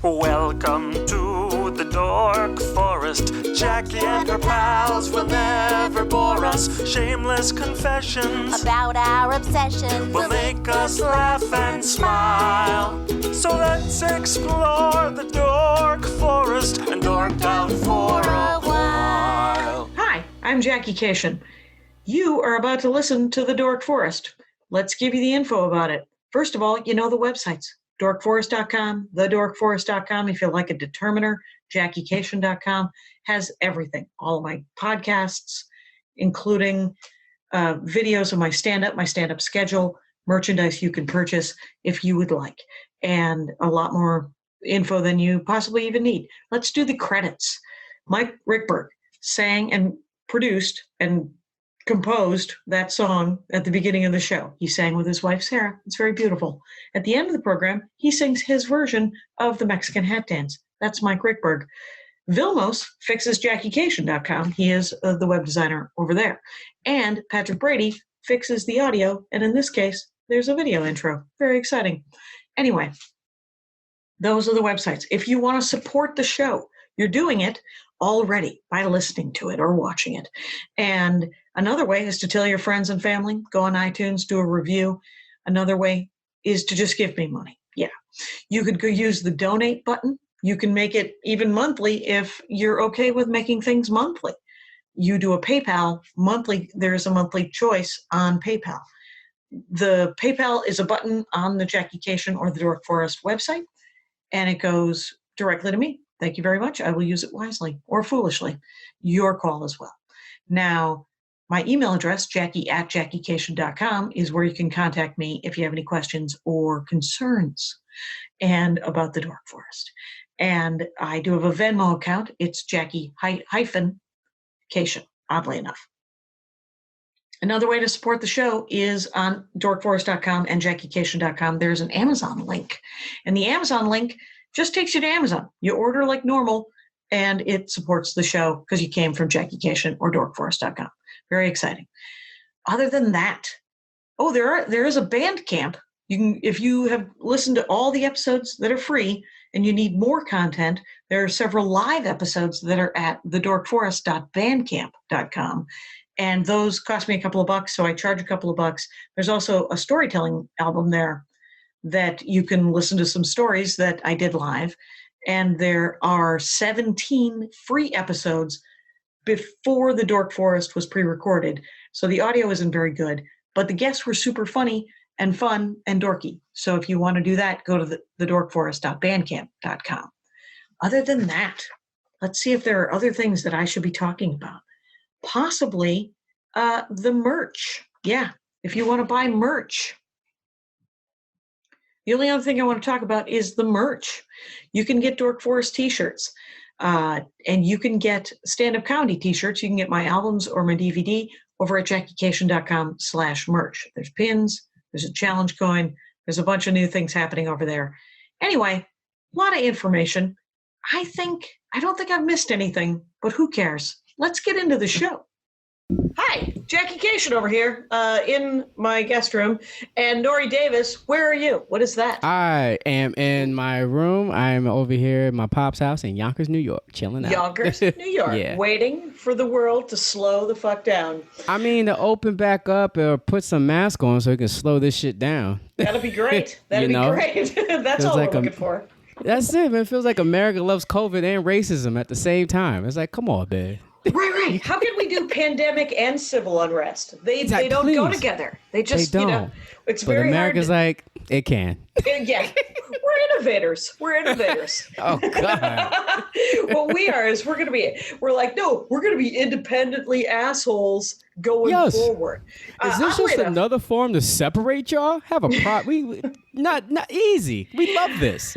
Welcome to the Dork Forest. Jackie and her pals will never bore us. Shameless confessions about our obsession will make us laugh and smile. So let's explore the Dork Forest and dork out for a while. Hi, I'm Jackie Cation. You are about to listen to the Dork Forest. Let's give you the info about it. First of all, you know the websites. dorkforest.com, thedorkforest.com. If you like a determiner, jackiecation.com has everything. All of my podcasts, including videos of my stand-up schedule, merchandise you can purchase if you would like, and a lot more info than you possibly even need. Let's do the credits. Mike Rickberg sang and produced and composed that song at the beginning of the show. He sang with his wife, Sarah. It's very beautiful. At the end of the program, he sings his version of the Mexican hat dance. That's Mike Rickberg. Vilmos fixes JackieCation.com. He is the web designer over there. And Patrick Brady fixes the audio. And in this case, there's a video intro. Very exciting. Anyway, those are the websites. If you want to support the show, you're doing it already by listening to it or watching it. And another way is to tell your friends and family, go on iTunes, do a review. Another way is to just give me money. Yeah. You could go use the donate button. You can make it even monthly if you're okay with making things monthly. You do a PayPal monthly. There's a monthly choice on PayPal. The PayPal is a button on the Jackie Cation or the Dork Forest website, and it goes directly to me. Thank you very much. I will use it wisely or foolishly. Your call as well. Now, my email address, jackie@jackiecation.com, is where you can contact me if you have any questions or concerns and about the Dork Forest. And I do have a Venmo account. It's Jackie-Cation, oddly enough. Another way to support the show is on dorkforest.com and jackiecation.com. There's an Amazon link. And the Amazon link just takes you to Amazon. You order like normal, and it supports the show because you came from JackieCation or dorkforest.com. Very exciting. Other than that, there is a Bandcamp. You can, if you have listened to all the episodes that are free and you need more content, there are several live episodes that are at thedorkforest.bandcamp.com. And those cost me a couple of bucks, so I charge a couple of bucks. There's also a storytelling album there that you can listen to some stories that I did live. And there are 17 free episodes before the Dork Forest was pre-recorded. So the audio isn't very good, but the guests were super funny and fun and dorky. So if you want to do that, go to thedorkforest.bandcamp.com. Other than that, let's see if there are other things that I should be talking about. Possibly the merch. Yeah, if you want to buy merch. The only other thing I want to talk about is the merch. You can get Dork Forest t-shirts, and you can get stand-up comedy t-shirts. You can get my albums or my DVD over at jackiecation.com/merch. There's pins, there's a challenge coin, there's a bunch of new things happening over there. Anyway, a lot of information. I don't think I've missed anything, but who cares? Let's get into the show. Hi, Jackie Cation over here in my guest room. And Nore Davis, where are you? What is that? I am in my room. I'm over here at my pop's house in Yonkers, New York, chilling out. Yonkers, New York, yeah. Waiting for the world to slow the fuck down. I mean, to open back up or put some mask on so we can slow this shit down. That'd be great. That'd be great. That's all we're looking for. That's it, man. It feels like America loves COVID and racism at the same time. It's like, come on, man. Right. How can we do pandemic and civil unrest? They don't go together. They just, it's but very America's hard. Like, it can. Yeah. We're innovators. Oh, God. What we are is we're going to be independently assholes going forward. Is this just another form to separate y'all? Have a not easy. We love this.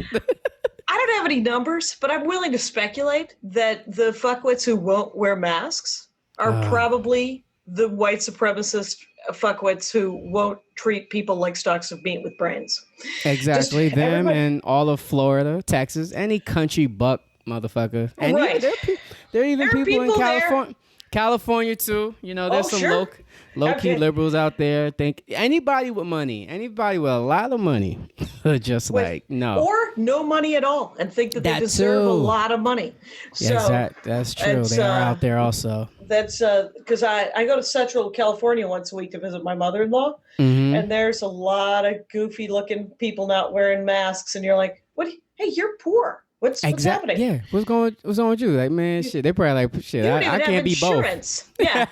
I don't have any numbers, but I'm willing to speculate that the fuckwits who won't wear masks are probably the white supremacist fuckwits who won't treat people like stalks of meat with brains. Exactly. Them and all of Florida, Texas, any country buck motherfucker. And right. There are even people in California. California too. You know, there's some sure. low-key Okay. liberals out there. Think anybody with money, anybody with a lot of money, just like no. Or no money at all and think that they That deserve a too. lot of money. So That's true. it's, They are out there also. that's because I go to Central California once a week to visit my mother-in-law, Mm-hmm. and there's a lot of goofy-looking people not wearing masks, and you're like, "What? Hey, you're poor. What's happening?" Yeah. What's on with you? Like, man, shit. They probably like, shit. You don't even I have can't be both. insurance. Yeah.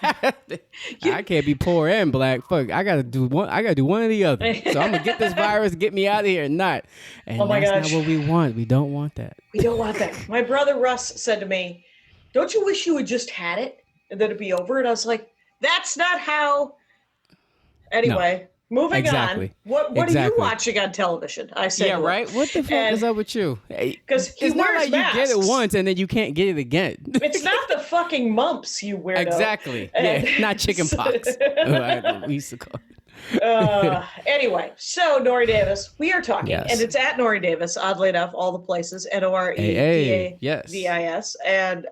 I can't be poor and black. Fuck, I gotta do one. I gotta do one or the other. So I'm gonna get this virus, get me out of here, and not. And Oh my that's gosh. not what we want. We don't want that. We don't want that. My brother Russ said to me, "Don't you wish you had just had it and then it'd be over?" And I was like, "That's not how." Anyway, moving Exactly. on. What are you Exactly. watching on television? I said, Yeah, right. What the fuck And- is up with you? Because he It's not wears like you get it masks. once and then you can't get it again. It's not the fucking mumps, you weirdo. Exactly. And- Yeah, not chicken pox. we used to call it. Anyway, so Nore Davis, we are talking, Yes. and it's at Nore Davis, oddly enough, all the places, Hey, yes. NOREDAVIS. And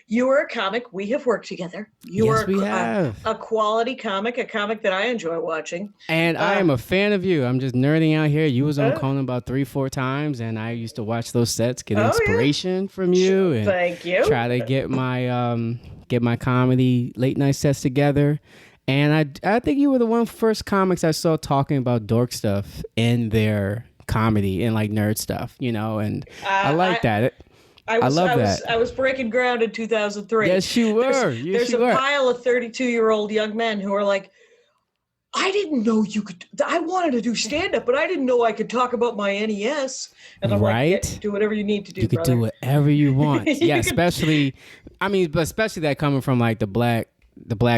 you are a comic. We have worked together. You Yes, are we have. a quality comic, a comic that I enjoy watching. And I am a fan of you. I'm just nerding out here. You was on Oh. Conan about 3-4 times, and I used to watch those sets, get Oh, yeah. inspiration from you, and Thank you. try to get my comedy late night sets together. And I think you were the one first comics I saw talking about dork stuff in their comedy and like nerd stuff, you know, and I like that. I love that. I was breaking ground in 2003. Yes, you were. There's a pile of 32-year-old young men who are like, "I didn't know you could. I wanted to do stand-up, but I didn't know I could talk about my NES." And I'm Right? like, "Yeah, do whatever you need to do, You could brother." do whatever you want. You Yeah, could- especially that coming from like the black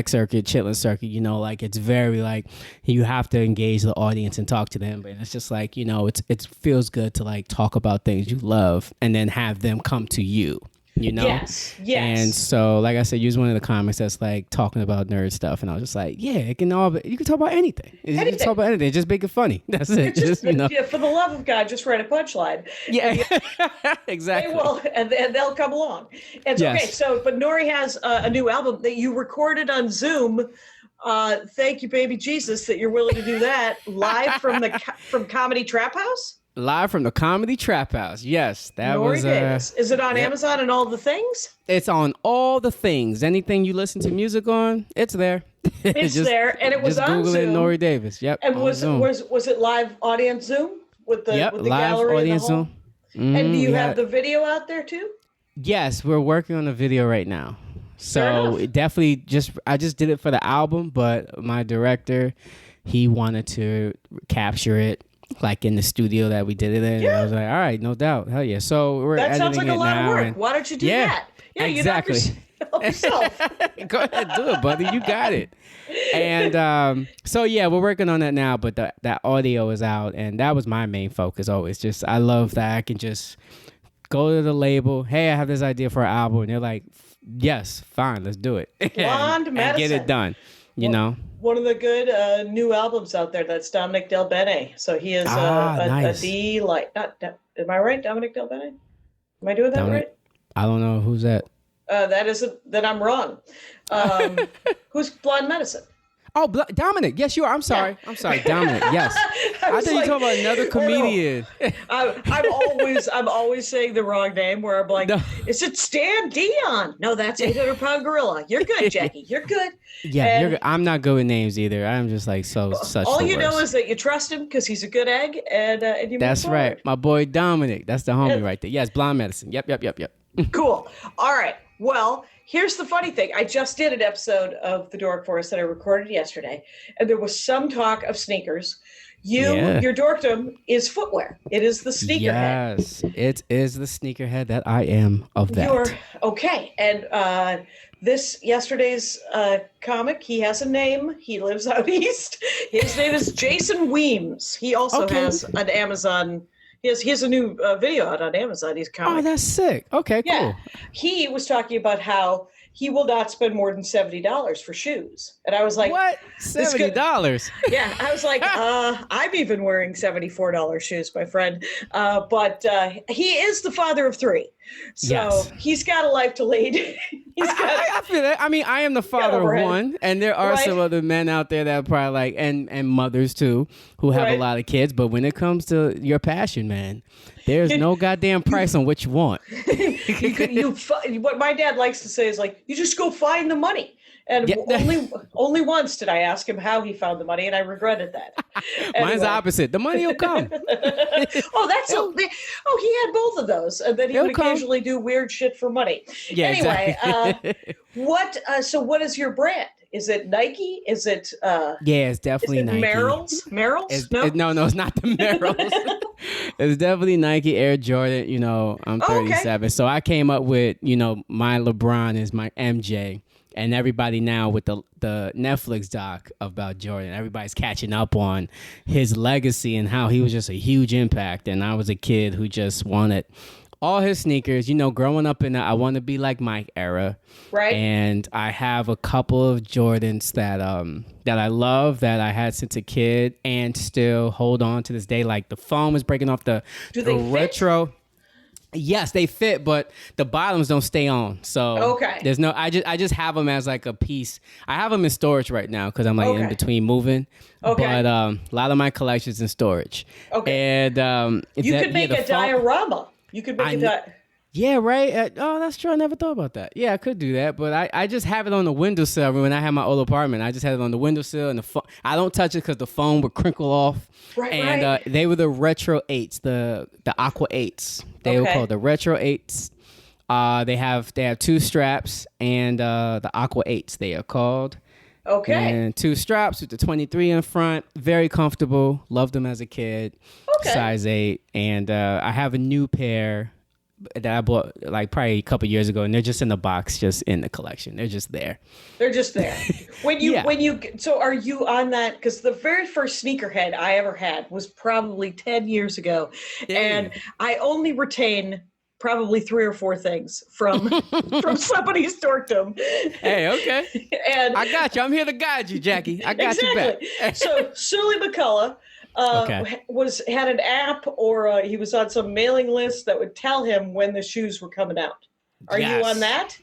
circuit, chitlin circuit, you know, like it's very like you have to engage the audience and talk to them, but it's just like, you know, it feels good to like talk about things you love and then have them come to you, you know? Yes. And so, like I said, you was one of the comics that's like talking about nerd stuff, and I was just like, yeah, you can talk about anything. You can talk about anything. Just make it funny. That's it. Just, you know. Yeah, for the love of God, just write a punchline. Yeah, They exactly. will, and they'll come along. And Yes. okay, so but Nore has a new album that you recorded on Zoom. Thank you, baby Jesus, that you're willing to do that live from Comedy Trap House. Live from the Comedy Trap House. Yes, that Nore was. Davis. Is it on yep. Amazon and all the things? It's on all the things. Anything you listen to music on, it's there. It's there, and it was just on Google it, Zoom. Nore Davis. Yep. And on was Zoom. it live audience Zoom with the Yep, with the live gallery audience and the whole? Zoom. And do you we have had- the video out there too? Yes, we're working on a video right now. Fair So enough. it definitely I just did it for the album, but my director, he wanted to capture it like in the studio that we did it in. Yeah. And I was like, all right, no doubt. Hell yeah. So we're That editing sounds like it a lot of now work. and- Why don't you do Yeah, that? Yeah, exactly. You knock yourself. Go ahead, do it, buddy. You got it. And so yeah, we're working on that now. But that audio is out, and that was my main focus always. Just I love that I can just go to the label. Hey, I have this idea for an album, and they're like, yes, fine, let's do it. Blonde and get Medicine. it done. You know. One of the good new albums out there. That's Dominic Del Bene. So he is nice. a D like. Am I right, Dominic Del Bene? Am I doing that Dominic- right? I don't know who's that. That isn't. Then I'm wrong. Who's Blonde Medicine? Oh, Dominic. Yes, you are. I'm sorry. I'm sorry, Dominic. Yes. I was thought you were like, talking about another oh, no. comedian. I'm always saying the wrong name. Where I'm like, No. is it Stan Dion? No, that's 800-pound gorilla. You're good, Jackie. You're good. Yeah, And- you're good. I'm not good with names either. I'm just like such. All the you know worst. is that you trust him because he's a good egg, and you. That's move right. forward. My boy Dominic. That's the homie Yeah. right there. Yes, Blonde Medicine. Yep. Cool. All right. Well, here's the funny thing. I just did an episode of The Dork Forest that I recorded yesterday, and there was some talk of sneakers. Yeah. Your dorkdom is footwear. It is the sneakerhead. Yes, it is the sneakerhead that I am of that. You're okay. And yesterday's comic, he has a name. He lives out east. His name is Jason Weems. He also has an Amazon. He has a new video out on Amazon. He's comic. Oh, that's sick. Okay, cool. Yeah. He was talking about how he will not spend more than $70 for shoes. And I was like, What? $70? yeah, I was like, I'm even wearing $74 shoes, my friend. But he is the father of three. So Yes. he's got a life to lead. I feel that. I mean, I am the father of overhead. one, and there are some other men out there that are probably like, and mothers too, who have a lot of kids. But when it comes to your passion, man, there's no goddamn price on what you want. What my dad likes to say is like, you just go find the money. And only once did I ask him how he found the money, and I regretted that. Mine's the opposite. The money will come. He had both of those, and then he would occasionally do weird shit for money. Yeah, anyway, exactly. what is your brand? Is it Nike? Is it? Yeah, it's definitely Nike. Merrell's? No, it's not the Merrell's. It's definitely Nike Air Jordan. You know, I'm 37, so I came up with, you know, my LeBron is my MJ. And everybody now with the Netflix doc about Jordan, everybody's catching up on his legacy and how he was just a huge impact. And I was a kid who just wanted all his sneakers. You know, growing up in the I want to be like Mike era. Right. And I have a couple of Jordans that I love, that I had since a kid and still hold on to this day. Like the foam is breaking off the retro. Yes, they fit, but the bottoms don't stay on. So there's no. I just have them as like a piece. I have them in storage right now because I'm like in between moving. But a lot of my collection's in storage. And you could make a diorama. You could make a Yeah, right. Oh, that's true. I never thought about that. Yeah, I could do that, but I just have it on the windowsill. When I had my old apartment, I just had it on the windowsill, and I don't touch it because the foam would crinkle off. Right. They were the Retro 8s, the Aqua 8s. They were called the Retro 8s. They have 2 straps and the Aqua 8s. They are called. Okay. And 2 straps with the 23 in front. Very comfortable. Loved them as a kid. Okay. Size 8, and I have a new pair that I bought like probably a couple years ago, and they're just in the box, just in the collection. They're just there. They're just there. So are you on that? Because the very first Sneakerhead I ever had was probably 10 years ago. Yeah. And I only retain probably 3 or 4 things from somebody's dorkdom. Hey, okay. And I got you. I'm here to guide you, Jackie. I got you back. So Sully McCullough had an app, or he was on some mailing list that would tell him when the shoes were coming out. Are you on that?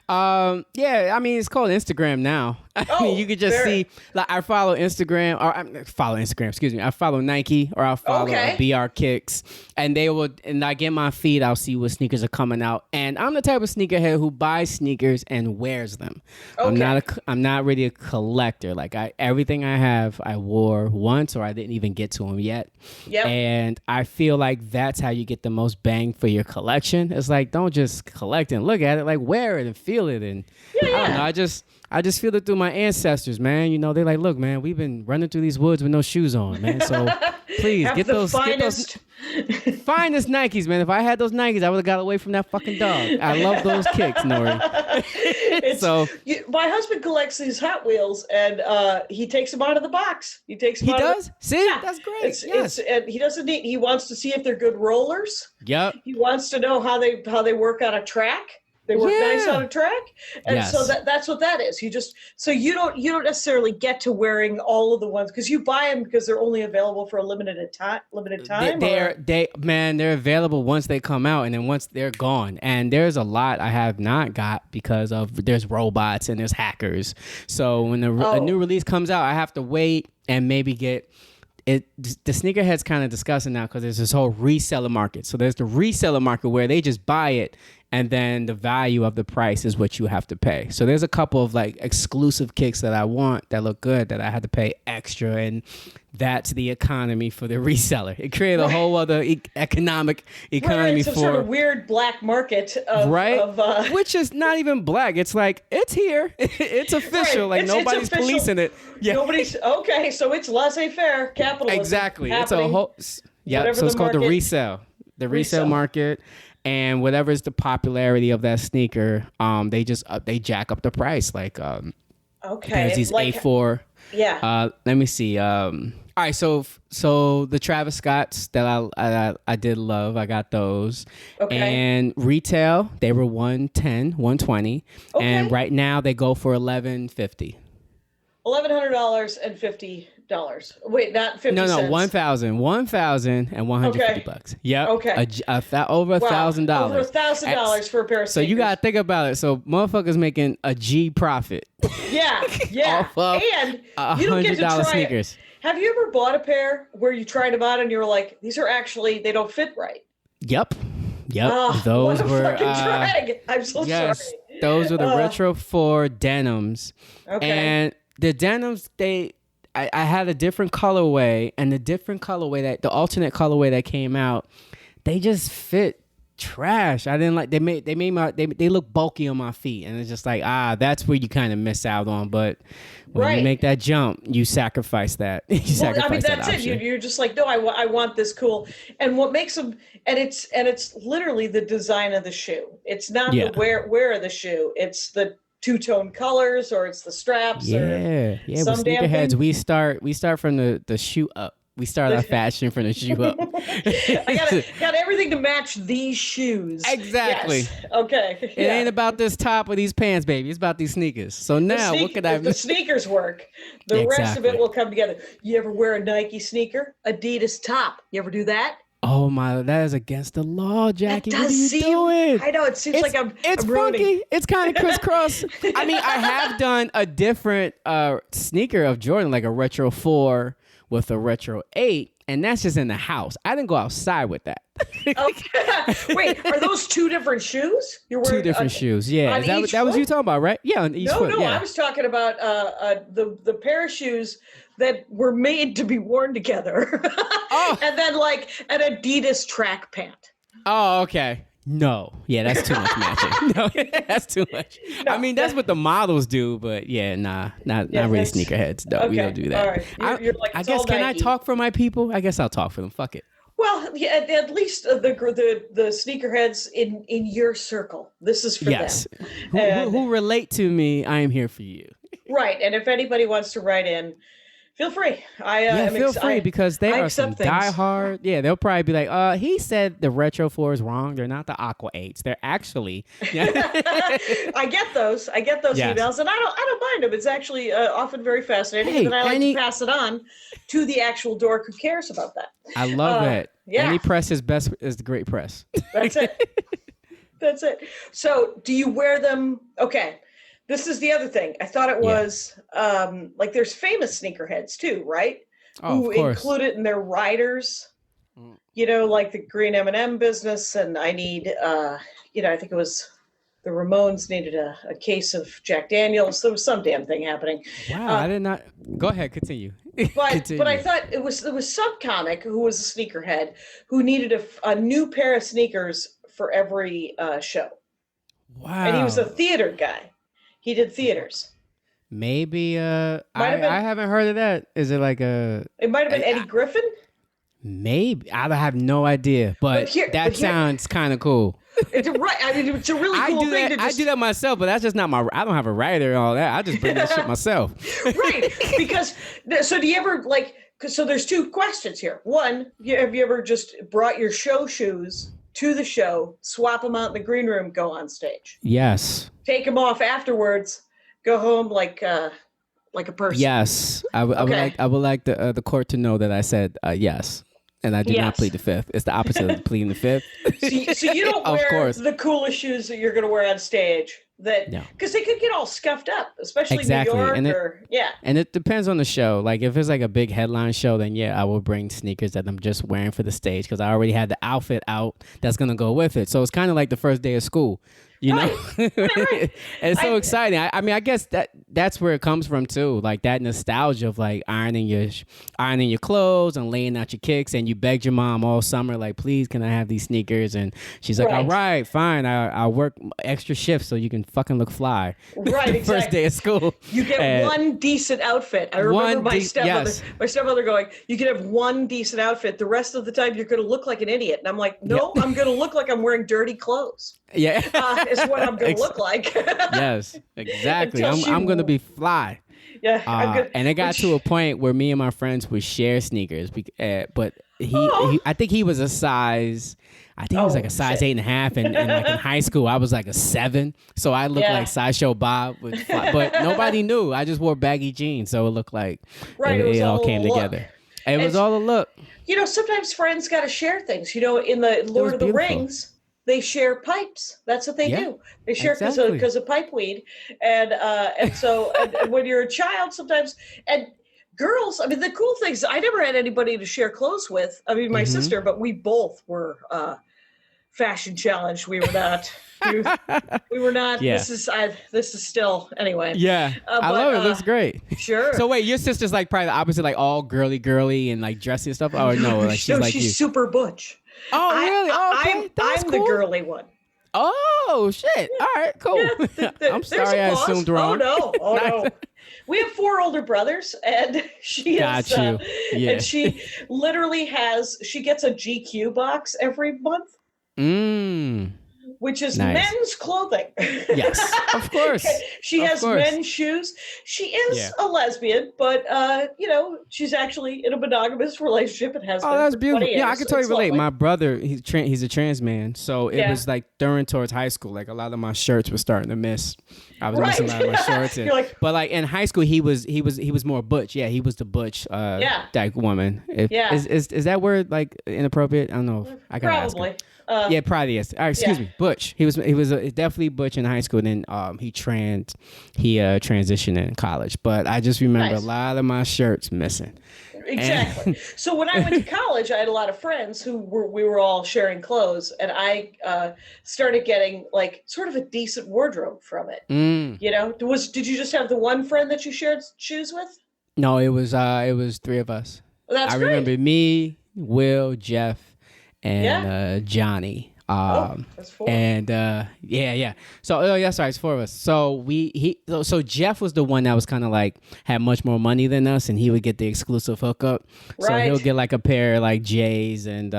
Yeah, I mean, it's called Instagram now. I mean, you could just see, like, I follow Instagram, I follow Nike, or I'll follow BR Kicks, and I get my feed, I'll see what sneakers are coming out. And I'm the type of sneakerhead who buys sneakers and wears them. Okay. I'm not really a collector. Like, everything I have, I wore once, or I didn't even get to them yet. Yep. And I feel like that's how you get the most bang for your collection. It's like, don't just collect and look at it, like, wear it and feel it. And I don't know, I just feel it through my ancestors, man. You know, they're like, look, man, we've been running through these woods with no shoes on, man. So please get those finest Nikes, man. If I had those Nikes, I would have got away from that fucking dog. I love those kicks, Nore. My husband collects these Hot Wheels, and he takes them out of the box. He does? See? Yeah. That's great. And he doesn't need. He wants to see if they're good rollers. Yep. He wants to know how they work on a track. They work nice on a track, and so that's what that is. You don't necessarily get to wearing all of the ones because you buy them because they're only available for a limited time. They're available once they come out, and then once they're gone. And there's a lot I have not got because there's robots and there's hackers. So when a new release comes out, I have to wait and maybe get it. The sneakerhead's kind of disgusting now because there's this whole reseller market. So there's the reseller market where they just buy it, and then the value of the price is what you have to pay. So there's a couple of like exclusive kicks that I want that look good that I had to pay extra, and that's the economy for the reseller. It created a whole other economy it's some sort of weird black market of which is not even black. It's like, it's here. It's official. Like nobody's policing it. Yeah. So it's laissez-faire capitalism. Exactly. It's a whole so it's called the resale. The resale market. And whatever is the popularity of that sneaker, they jack up the price. Like, there's these A4. Yeah. Let me see. All right. So the Travis Scotts that I did love, I got those. Okay. And retail, they were $110, $120, and right now they go for $1,150. $1,150 Wait, not 50 No, cents. 1,000 and $150. Okay. Yep. Okay. Over $1,000. Over $1,000 for a pair of So sneakers. you gotta think about it. So motherfuckers making a G profit. Yeah. Off of and you don't get to $100 try sneakers. it. Have you ever bought a pair where you tried them on and you were like, these are actually, they don't fit right? Yep. Oh, Those what a were fucking drag. I'm so yes. sorry. Those were the Retro 4 denims. Okay. And the denims, I had a different colorway, and the alternate colorway that came out, they just fit trash. I didn't like. They look bulky on my feet, and it's just like that's where you kind of miss out on. But when you make that jump, you sacrifice that. That's it. You're just like, no, I want this cool. And what makes them, and it's literally the design of the shoe. It's not the wear of the shoe. It's the two-tone colors, or it's the straps. Yeah. With some damn Sneakerheads, thing. we start from the shoe up. We start our fashion from the shoe up. I got everything to match these shoes. Exactly. Yes. Okay. It ain't about this top or these pants, baby. It's about these sneakers. So now, what could I? If the sneakers work, the rest of it will come together. You ever wear a Nike sneaker, Adidas top? You ever do that? Oh my! That is against the law, Jackie. That What are you doing? I know it seems like I'm It's ruining. funky. It's kind of crisscross. I mean, I have done a different sneaker of Jordan, like a Retro 4 with a Retro 8, and that's just in the house. I didn't go outside with that. Okay. Wait, are those two different shoes? You're wearing Two different shoes. Yeah, on each that was foot? you talking about, right? Yeah, on each foot. No, Yeah. I was talking about the pair of shoes that were made to be worn together, and then like an Adidas track pant. Oh, okay. No. Yeah, that's too much matching. No, that's too much. I mean, that's what the models do, but yeah, not really sneakerheads. No, we don't do that. All right. You're like, I it's guess, all can I Nike. talk for my people? I guess I'll talk for them. Fuck it. Well, yeah, at least the sneakerheads in your circle. This is for Yes. them. Who relate to me, I am here for you. Right. And if anybody wants to write in, feel free. Feel free, because they I are some accept things. diehard. Yeah, they'll probably be like, he said the Retro 4 is wrong. They're not the Aqua 8s. They're actually. I get those Yes. emails, and I don't mind them. It's actually often very fascinating, Hey, and I like to pass it on to the actual dork who cares about that. I love that. Yeah. Any press is best is the great press. That's it. That's it. So, do you wear them? Okay. This is the other thing. I thought it was like there's famous sneakerheads too, right? Oh, Who of course. include it in their riders. You know, like the green M&M business, and I need, I think it was the Ramones needed a case of Jack Daniels. There was some damn thing happening. Wow, I did not. Go ahead, continue. But I thought it was some comic who was a sneakerhead who needed a new pair of sneakers for every show. Wow. And he was a theater guy. He did theaters. Maybe have been- I haven't heard of that. Is it like a It might have been Eddie Griffin. maybe? I have no idea, but that sounds kind of cool. It's right. I mean, it's a really cool thing to just I do that myself, but that's just not my. I don't have a writer and all that. I just bring that shit myself. right. Because so do you ever like? So there's two questions here. One, have you ever just brought your show shoes to the show, swap them out in the green room, go on stage, Yes. take them off afterwards, go home like a person? Yes. I would like the court to know that I said yes. And I do not Yes. plead the fifth. It's the opposite of pleading the fifth. So you don't Of wear course. the coolest shoes that you're going to wear on stage, because they could get all scuffed up, especially Exactly. New York. And And it depends on the show. Like if it's like a big headline show, then yeah, I will bring sneakers that I'm just wearing for the stage because I already had the outfit out that's gonna go with it. So it's kind of like the first day of school, you know. Right. And it's so exciting. I mean, I guess that's where it comes from too. Like that nostalgia of like ironing your clothes and laying out your kicks, and you begged your mom all summer, like, please, can I have these sneakers? And she's like, Right. all right, fine. I'll work extra shifts so you can fucking look fly. Right, the first exactly. day of school. You get one decent outfit. I remember my stepmother going, you can have one decent outfit. The rest of the time, you're going to look like an idiot. And I'm like, no, I'm going to look like I'm wearing dirty clothes. Yeah. Is what I'm going to look like. Yes, exactly. Until she I'm going to be fly. Yeah, I'm good. And it got to a point where me and my friends would share sneakers, but I think he was a size. I think he was like a size 8.5, and like in high school I was like a 7, so I looked like Sideshow Bob. But nobody knew. I just wore baggy jeans, so it looked like it all came together. It was all a look. Sometimes friends got to share things. In the Lord of the Rings, they share pipes. That's what they do. They share because of pipe weed, and so and when you're a child, sometimes and. Girls, I mean, the cool things, I never had anybody to share clothes with. I mean, my sister, but we both were fashion challenged. We were not. we were not. Yeah. This is still anyway. Yeah, I love it. It looks great. Sure. So wait, your sister's like probably the opposite, like all girly and like dressy and stuff. Oh no, like she's super butch. Oh really? Okay. That's I'm cool. the girly one. Oh shit! All right, cool. I'm sorry, I assumed wrong. Oh no. We have 4 older brothers, and she is, and she literally she gets a GQ box every month. Which is men's clothing. Yes, of course. She has men's shoes. She is a lesbian, but she's actually in a monogamous relationship and has been that's for beautiful. 20 years. Yeah, I can totally relate. Lovely. My brother, he's a trans man, so it was like during towards high school, like a lot of my shirts were starting to miss. I was missing a lot of my shorts. But like in high school, he was more butch. Yeah, he was the butch dyke woman. Is that word like inappropriate? I don't know. I gotta ask him. Yeah, probably is. All right, excuse me, butch. He was definitely butch in high school. And then he transitioned in college. But I just remember a lot of my shirts missing. Exactly. So when I went to college, I had a lot of friends we were all sharing clothes, and I started getting like sort of a decent wardrobe from it. Did you just have the one friend that you shared shoes with? No, it was 3 of us. Well, that's great. Remember me, Will, Jeff, and Johnny. That's 4. And So sorry, it's 4 of us. So so Jeff was the one that was kind of like had much more money than us, and he would get the exclusive hookup. Right. So he'll get like a pair of like J's, and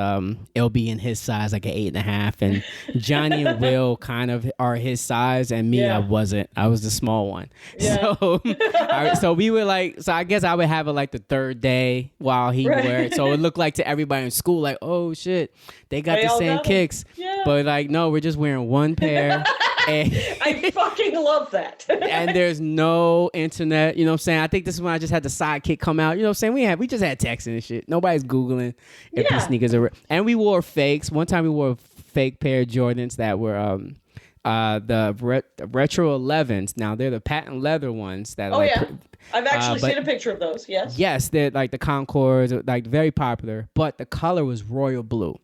it'll be in his size, like an 8.5. And Johnny and Will kind of are his size, and me, I wasn't. I was the small one. Yeah. So we were like, so I guess I would have it like the 3rd day while he wore it. So it looked like to everybody in school, like, oh shit, they got the same kicks. Yeah. But like, no, we're just wearing one pair. And I fucking love that. And there's no internet, you know what I'm saying? I think this is when I just had the Sidekick come out. You know what I'm saying? We just had texting and shit. Nobody's Googling if these sneakers are real. And we wore fakes. One time we wore a fake pair of Jordans that were the Retro 11s. Now they're the patent leather ones that I've actually seen a picture of those. Yes, they're like the Concords, like very popular, but the color was royal blue.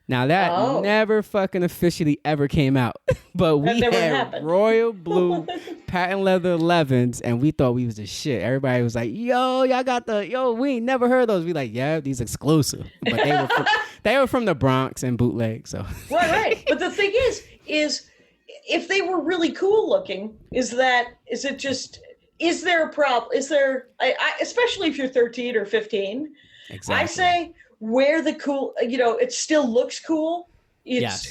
Now that never fucking officially ever came out, but we had royal blue patent leather 11s, and we thought we was the shit. Everybody was like, "Yo, y'all got we ain't never heard those." We like, "Yeah, these exclusive," but they were from the Bronx and bootleg. So right. But the thing is if they were really cool looking, is there a problem? Is there? Especially if you're 13 or 15, exactly. I say. Wear the cool, it still looks cool.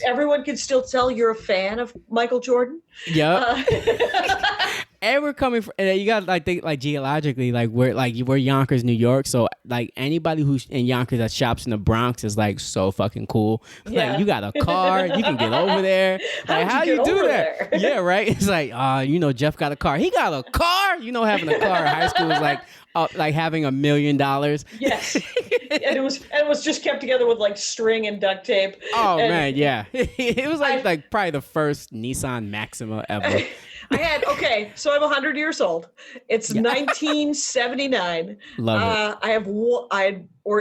Everyone can still tell you're a fan of Michael Jordan. Yeah. And we're coming from, and you got to think like geologically, like we're Yonkers, New York. So like anybody who's in Yonkers that shops in the Bronx is like so fucking cool. Like you got a car, you can get over there. Like how you do that? Yeah, right. It's like, Jeff got a car. He got a car. Having a car in high school is like having $1 million. Yes. And it was just kept together with like string and duct tape. Oh man, yeah. It was like probably the first Nissan Maxima ever. So I'm 100 years old. It's 1979. Love it. I had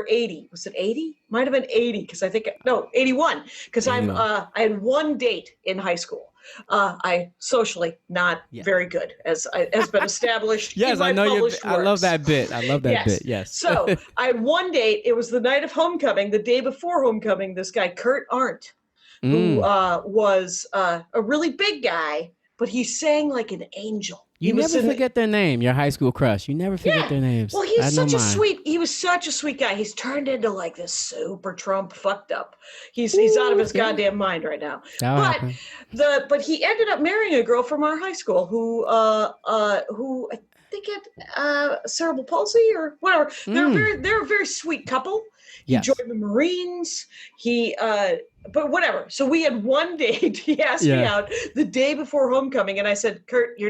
80. Was it 80? Might have been 80 because 81. Because I had one date in high school. I socially not very good, as has been established. Yes, I know you. I love that bit. Bit. Yes. So I had one date. It was the night of homecoming. The day before homecoming, this guy Kurt Arndt, who was a really big guy, but he sang like an angel. You never forget their name, your high school crush. You never forget their names. Well, he was such a sweet guy. He's turned into like this super Trump fucked up. He's out of his goddamn mind right now. But he ended up marrying a girl from our high school who they get cerebral palsy or whatever. They're a very sweet couple. He Yes. joined the Marines. But whatever. So we had one date. He asked me out the day before homecoming, and I said, Kurt,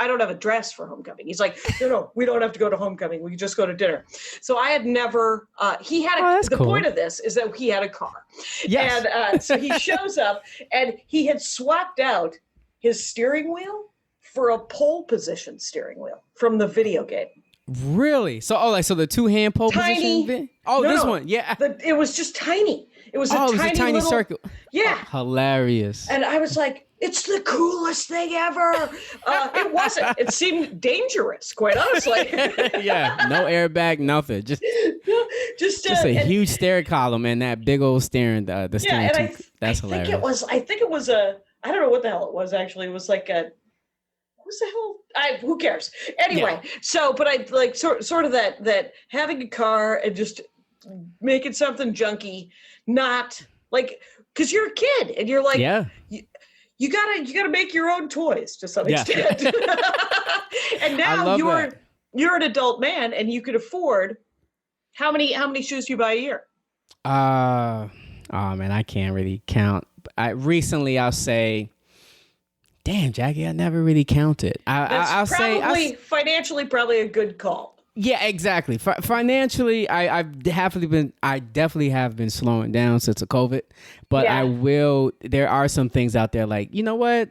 I don't have a dress for homecoming. He's like, no, we don't have to go to homecoming. We can just go to dinner. So I had never, the point of this is that he had a car. Yes. And so he shows up and he had swapped out his steering wheel for a pole position steering wheel from the video game. Really? So, so the 2-hand pole Tiny. position? No, one. Yeah. It was just tiny. It was a tiny little, circle. Yeah. Oh, hilarious. And I was like, it's the coolest thing ever. It wasn't. It seemed dangerous, quite honestly. Yeah. No airbag, nothing. Just a huge stair column and that big old steering, the steering tooth. That's hilarious. I think it was I don't know what the hell it was actually. It was like what the hell? Who cares? Anyway, but I like sort of that having a car and just making something junky, not like, because you're a kid and you're like, you gotta make your own toys to some extent. And now you're an adult man and you could afford how many shoes do you buy a year? Oh man, I can't really count. I'll say, damn, Jackie, I never really counted. I'll say financially probably a good call. Yeah, exactly. Financially, I definitely have been slowing down since the COVID, but there are some things out there like, you know what?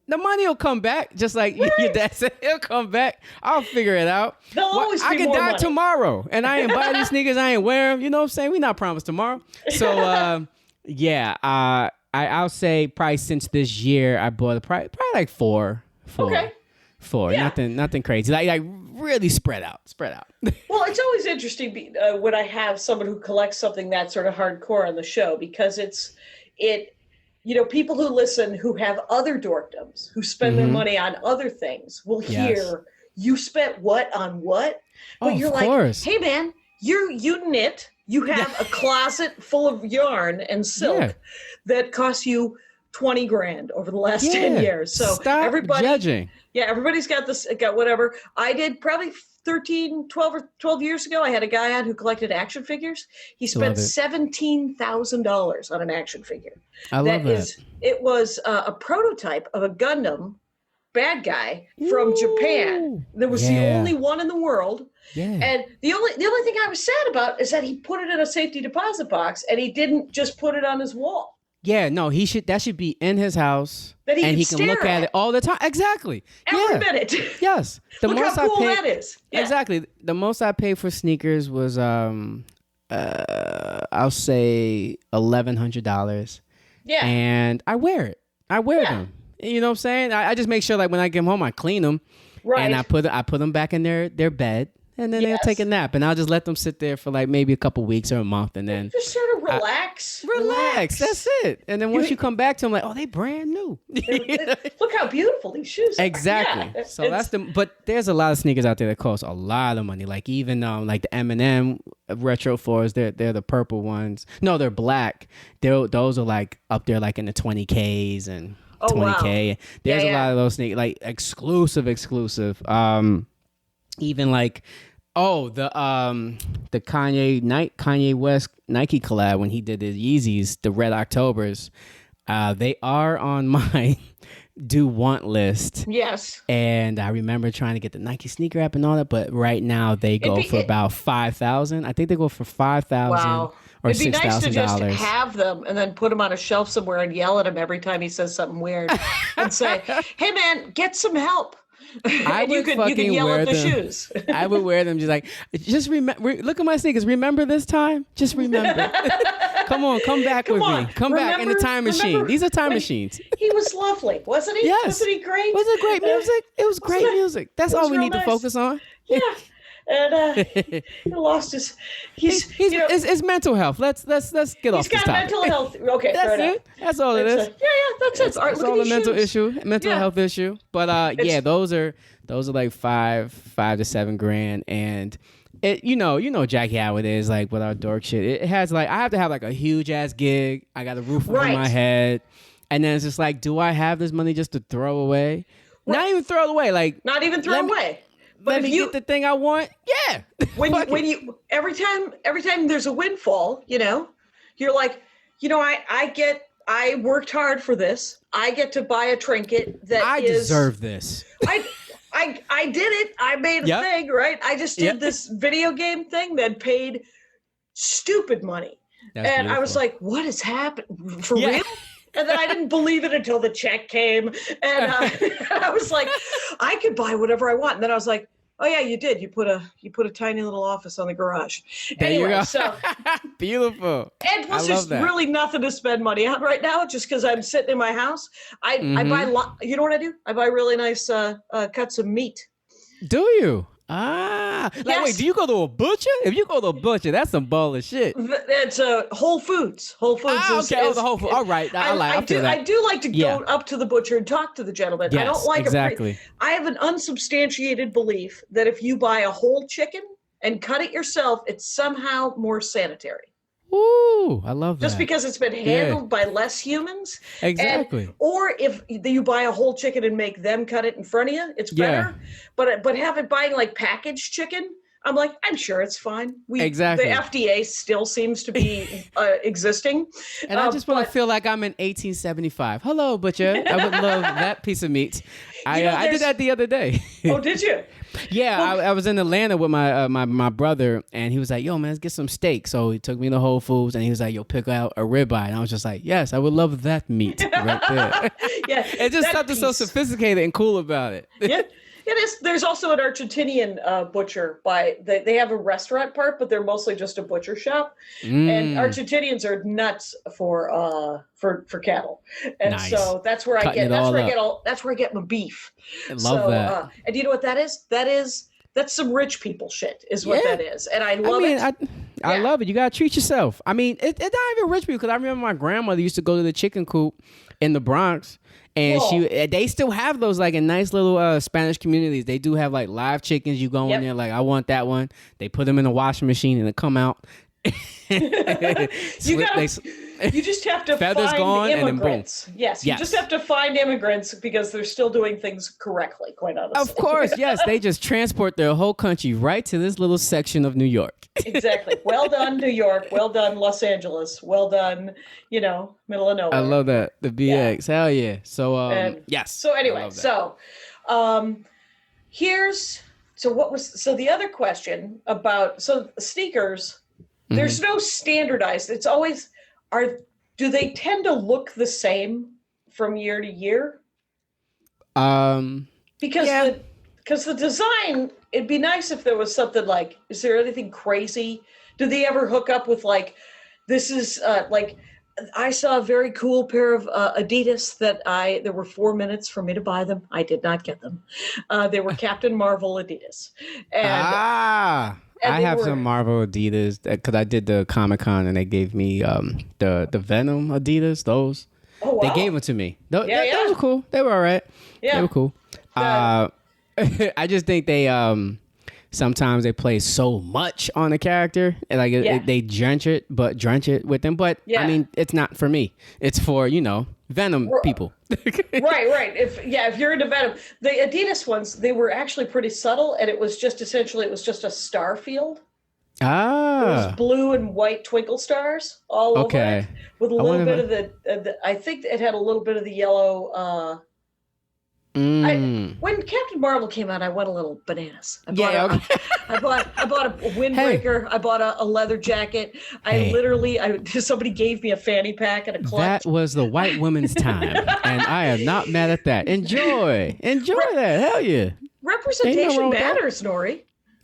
The money will come back, just like your dad said, it'll come back. I'll figure it out. I could die tomorrow, and I ain't buy these sneakers. I ain't wear them. You know what I'm saying? We not promised tomorrow. So, I'll say probably since this year, I bought probably like four. Okay. Four. Yeah. Nothing crazy. Like really spread out. Well, it's always interesting when I have someone who collects something that sort of hardcore on the show, because people who listen who have other dorkdoms, who spend their money on other things, will hear you spent what on what, but you're like, course. Hey man, you knit. You have a closet full of yarn and silk that costs you $20,000 over the last 10 years. So stop judging. Yeah, everybody's got whatever. I did probably 12 years ago. I had a guy on who collected action figures. He spent $17,000 on an action figure. I love that. It was a prototype of a Gundam bad guy from Japan. That was the only one in the world. Yeah. And the only thing I was sad about is that he put it in a safety deposit box and he didn't just put it on his wall. Yeah, no, that should be in his house, and he can look at it all the time. Exactly. Every minute. Yes. Look how cool that is. Yeah. Exactly. The most I paid for sneakers was I'll say $1,100. Yeah. And I wear it. I wear them. You know what I'm saying? I just make sure like when I get home I clean them. Right. And I put them back in their bed. And then they'll take a nap, and I'll just let them sit there for like maybe a couple weeks or a month, and then just sort of relax. Relax. That's it. And then once you come back to them, like, oh, they brand new. Look how beautiful these shoes are. Exactly. Yeah, so but there's a lot of sneakers out there that cost a lot of money. Like even like the M&M Retro 4s, they're the purple ones. No, they're black. Those are like up there like in the 20Ks and 20K. Wow. There's a lot of those sneakers, like exclusive. Even like, the Kanye West Nike collab when he did his Yeezys, the Red Octobers, they are on my do want list. Yes. And I remember trying to get the Nike sneaker app and all that, but right now they go for about $5,000. I think they go for $5,000. Wow. Or $6,000. It'd be nice to just have them and then put them on a shelf somewhere and yell at him every time he says something weird and say, "Hey man, get some help." You could yell at the shoes. I would wear them just remember. Look at my sneakers. Remember this time? Just remember. Come back with me. Come back in the time machine. These are time machines. He was lovely, wasn't he? Yes. Wasn't he great? Was it great music? It was great music. That's all we need to focus on. Yeah. And he lost his. It's mental health. Let's get off this topic. He's got mental health. Okay, that's it. That's all it is. That's it. It's all a mental health issue. But those are like $5,000 to $7,000, and it you know Jackie how it is like with our dork shit. It has like I have to have like a huge ass gig. I got a roof over my head, and then it's just like, do I have this money just to throw away? Not even throw it away. Like not even throw away. But let me get the thing I want. Yeah. when you every time there's a windfall, you're like, I worked hard for this. I get to buy a trinket that I deserve this. I did it. I made a thing, right? I just did this video game thing that paid stupid money. That's and beautiful. I was like, what has happened? For real? And then I didn't believe it until the check came. And I was like, I could buy whatever I want. And then I was like, oh yeah, you did. You put a tiny little office on the garage. There you go. So beautiful. And plus, there's really nothing to spend money on right now, just because I'm sitting in my house. I buy, you know what I do? I buy really nice cuts of meat. Do you? Wait, do you go to a butcher? If you go to a butcher, that's some baller shit. It's Whole Foods. Whole Foods the Whole Foods. All right. I do like to go up to the butcher and talk to the gentleman. Yes, I don't like exactly. I have an unsubstantiated belief that if you buy a whole chicken and cut it yourself, it's somehow more sanitary. Ooh, I love that. Just because it's been handled by less humans. Exactly. Or if you buy a whole chicken and make them cut it in front of you, it's better. But have it buying like packaged chicken, I'm sure it's fine. Exactly. The FDA still seems to be existing. And I just want to feel like I'm in 1875. Hello, butcher. I would love that piece of meat. I did that the other day. Oh, did you? Yeah, I was in Atlanta with my brother, and he was like, yo, man, let's get some steak. So he took me to Whole Foods, and he was like, yo, pick out a ribeye. And I was just like, yes, I would love that meat right there. Yeah, it's just something so sophisticated and cool about it. Yeah. It is. There's also an Argentinian butcher they have a restaurant part, but they're mostly just a butcher shop. And Argentinians are nuts for cattle, and nice. So that's where I get my beef. I love that. And you know what that is? That's some rich people shit, is what that is, and I love it. I love it. You gotta treat yourself. I mean, it's not even rich people, because I remember my grandmother used to go to the chicken coop in the Bronx. And they still have those like in nice little Spanish communities. They do have like live chickens. You go in there like, I want that one. They put them in the washing machine and they come out. You just have to feathers find gone, immigrants. And then boom. Yes, you just have to find immigrants because they're still doing things correctly, quite honestly. Of course, yes. They just transport their whole country right to this little section of New York. Exactly. Well done, New York. Well done, Los Angeles. Well done, middle of nowhere. I love that. The BX. Yeah. Hell yeah. So, yes. So anyway, the other question about, sneakers, there's no standardized, it's always, do they tend to look the same from year to year? Because the design, it'd be nice if there was something like, is there anything crazy? Do they ever hook up with like, this is I saw a very cool pair of Adidas there were 4 minutes for me to buy them. I did not get them. They were Captain Marvel Adidas. I have some Marvel Adidas because I did the Comic-Con and they gave me the Venom Adidas. Those. Oh, wow. They gave them to me. Those were cool. They were all right. Yeah. They were cool. I just think they sometimes they play so much on the character and they drench it with them. But I mean, it's not for me. It's for Venom people. Right. If you're into Venom, the Adidas ones, they were actually pretty subtle, and it was just a star field. It was blue and white twinkle stars all over it, with a little bit of the I think it had a little bit of the yellow. When Captain Marvel came out, I went a little bananas. I bought a windbreaker. I bought a leather jacket. Somebody gave me a fanny pack and a clutch. That was the white woman's time, and I am not mad at that. Enjoy that. Hell yeah. Representation matters, Nore.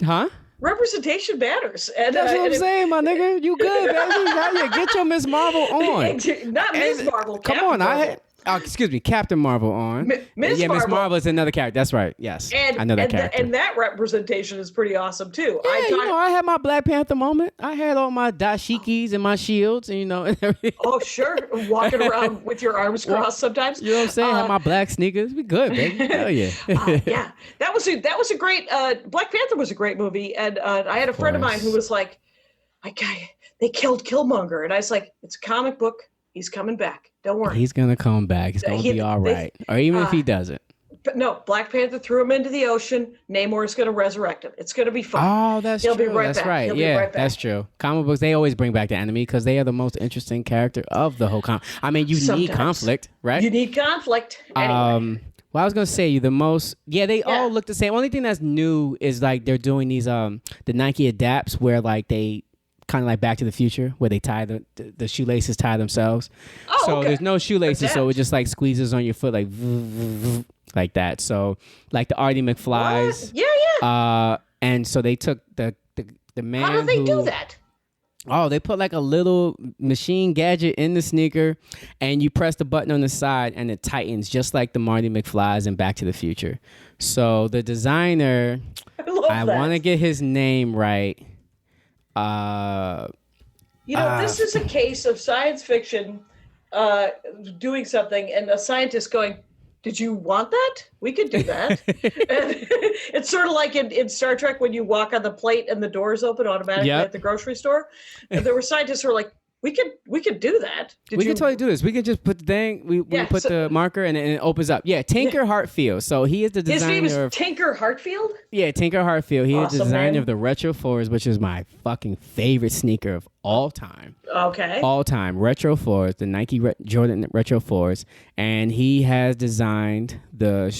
Huh? Representation matters. And that's what I'm saying, my nigga. You good, baby? Hell yeah. Get your Miss Marvel on. Not Miss Marvel. Come on, Captain Marvel on. Miss Marvel is another character. That's right. Yes, I know that character. And that representation is pretty awesome too. Yeah, I had my Black Panther moment. I had all my dashikis and my shields, and everything. Oh sure, walking around with your arms crossed sometimes. You know what I'm saying? I had my black sneakers. We good, baby. Hell yeah. Yeah, that was a great. Black Panther was a great movie, and I had a friend of mine who was like, they killed Killmonger," and I was like, "It's a comic book. He's coming back. Don't worry. He's gonna come back. It's gonna be all right. Or even if he doesn't." No, Black Panther threw him into the ocean. Namor's going to resurrect him. It's going to be fun. Oh, that's He'll true. Be right that's back. right. He'll Yeah, be right back. that's true. Comic books, they always bring back the enemy because they are the most interesting character of the whole comic. I mean, you need conflict, right? You need conflict. Anyway. Well, I was gonna say the most. Yeah, they all look the same. Only thing that's new is like they're doing these the Nike adapts where like they kind of like Back to the Future where they tie the shoelaces tie themselves. Oh, so okay. there's no shoelaces, Adapt. so it just like squeezes on your foot like like that. So like the Artie McFlies. What? Yeah. And so they took the man. How do they do that? Oh, they put like a little machine gadget in the sneaker, and you press the button on the side, and it tightens just like the Marty McFly's in Back to the Future. So the designer, I want to get his name right. This is a case of science fiction doing something, and a scientist going, "Did you want that? We could do that." And it's sort of like in Star Trek when you walk on the plate and the doors open automatically at the grocery store. And there were scientists who were like, we could do that. We could totally do this. We could just put the thing, we put the marker and it opens up. Yeah, Tinker Hartfield. So he is the designer. His name is Tinker Hartfield? Yeah, Tinker Hartfield. He is the designer man. of the Retro 4s, which is my fucking favorite sneaker of all time. Okay. All time. Retro 4s, the Nike Jordan Retro 4s. And he has designed the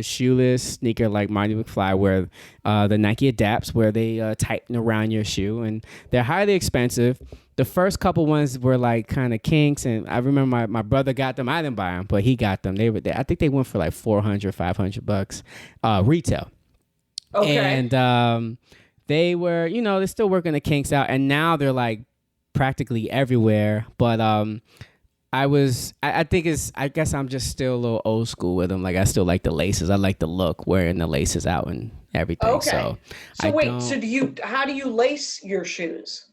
shoeless sneaker like Marty McFly where the Nike adapts where they tighten around your shoe. And they're highly expensive. The first couple ones were like kind of kinks, and I remember my brother got them. I didn't buy them, but he got them. I think they went for like $400, $500 retail. Okay. And they were, they're still working the kinks out, and now they're like practically everywhere. But I guess I'm just still a little old school with them. Like I still like the laces. I like the look wearing the laces out and everything. Okay. So how do you lace your shoes?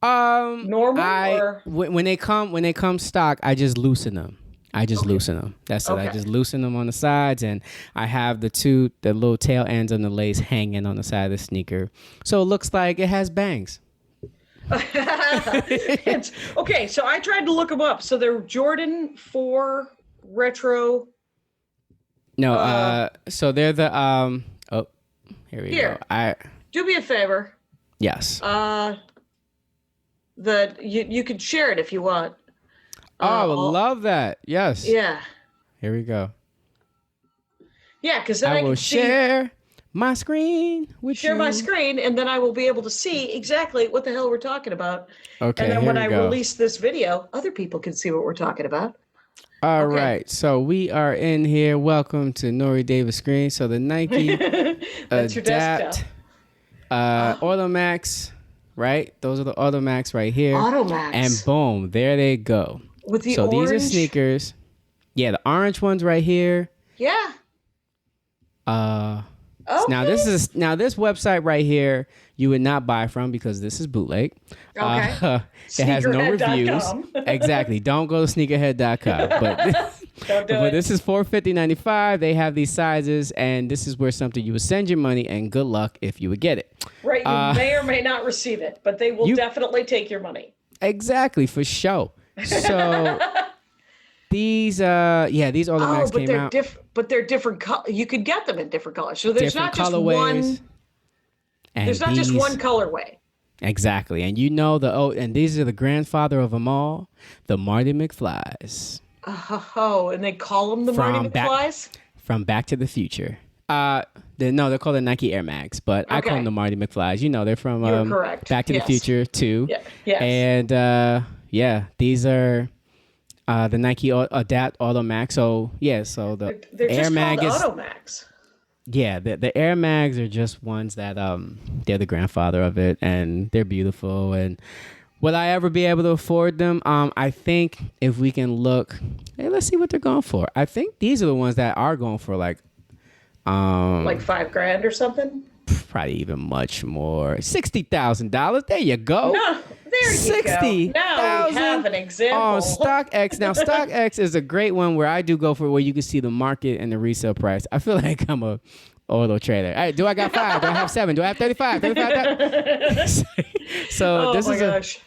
Normal or when they come stock, I just loosen them. Loosen them. That's it. I just loosen them on the sides, and I have the little tail ends on the lace hanging on the side of the sneaker, so it looks like it has bangs. Okay, so I tried to look them up. So they're Jordan 4 retro. No, so they're the here we go. Do me a favor. Yes. You could share it if you want. I would love that. Yes. Yeah. Here we go. Yeah, because then I will can share my screen with you. Share my screen, and then I will be able to see exactly what the hell we're talking about. Okay. And then here when we I go. release this video, other people can see what we're talking about. All right. So we are in here. Welcome to Nore Davis screen. So the Nike That's your desktop. Automax. Right? Those are the Automax right here. Automax. And boom, there they go. With the orange. orange. These are sneakers. Yeah, the orange ones right here. Yeah. Okay. Okay. Now this website right here you would not buy from because this is bootleg. Okay. It has no reviews. Exactly. Don't go to sneakerhead.com. But Don't do but it. this is $450.95. They have these sizes, and this is where something you would send your money, and good luck if you would get it. Right. You may or may not receive it, but they will definitely take your money. Exactly, for sure. So these Automax came out. But they're different colors. You could get them in different colors. So there's Different not just colorways. one. There's not just one colorway. Exactly. And and these are the grandfather of them all, the Marty McFlies. Oh, and they call them the Marty McFlies? From Back to the Future. They're called the Nike Air Max, but I call them the Marty McFlies. They're from Back to the Future 2. Yeah. Yes. And these are the Nike Adapt Automax. So the they're Air just Mag called is Automax. Yeah, the Air Mags are just ones that they're the grandfather of it, and they're beautiful. And will I ever be able to afford them? I think if we can look, let's see what they're going for. I think these are the ones that are going for like $5,000 or something. Probably even much more. $60,000. There you go. No, there you go. Now we have an example. On StockX. Now, StockX is a great one where I do go for where you can see the market and the resale price. I feel like I'm a auto trader. Hey, do I got 5? Do I have 7? Do I have 35? 35? So this is gosh.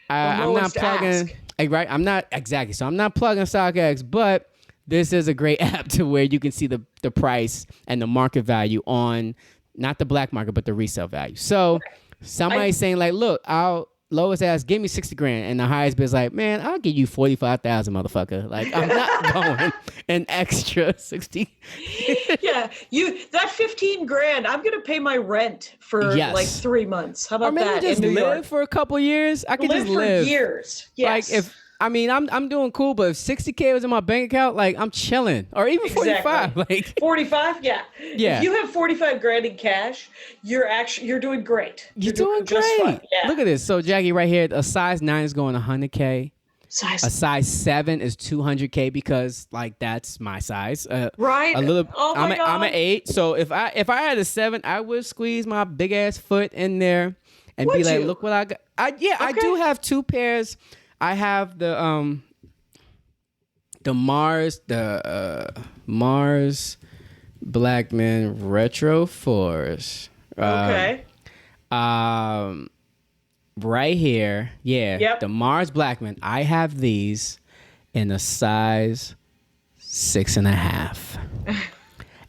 I'm not plugging. Right, I'm not exactly. So I'm not plugging StockX, but this is a great app to where you can see the price and the market value on not the black market, but the resale value. So somebody's saying like, look, I'll lowest ass, give me 60 grand. And the highest bid's like, man, I'll give you 45,000, motherfucker. Like, I'm not going an extra 60. Yeah, that 15 grand, I'm gonna pay my rent for like 3 months. How about or maybe that? just in New live York? for a couple years. I could just live for years. Yes. Like I'm doing cool, but if 60K was in my bank account, like I'm chilling. Or even 45. Like 45, yeah. Yeah. If you have 45 grand in cash, you're doing great. You're doing just great. fine. Yeah. Look at this. So Jackie, right here, a size 9 is going 100K. Size. A size 7 is 200K because like that's my size. Right. A little. Oh my God. I'm an 8. So if I had a 7, I would squeeze my big ass foot in there and Would be like, you? look what I got. I do have 2 pairs. I have the Mars Blackman Retro Force. Okay. Right here, yeah. Yep. The Mars Blackman. I have these in a size 6.5,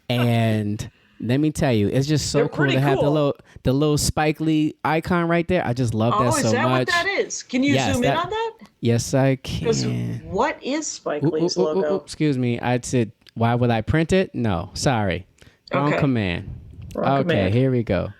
and let me tell you, it's just so They're cool pretty to have cool. the little Spike Lee icon right there. I just love that so is that much. what that is? Can you Yes, zoom in on that? Yes, I Because can. what is Spike Lee's logo? Excuse me. I said, why would I print it? No, sorry. Wrong Okay. command. Wrong okay, command. here we go.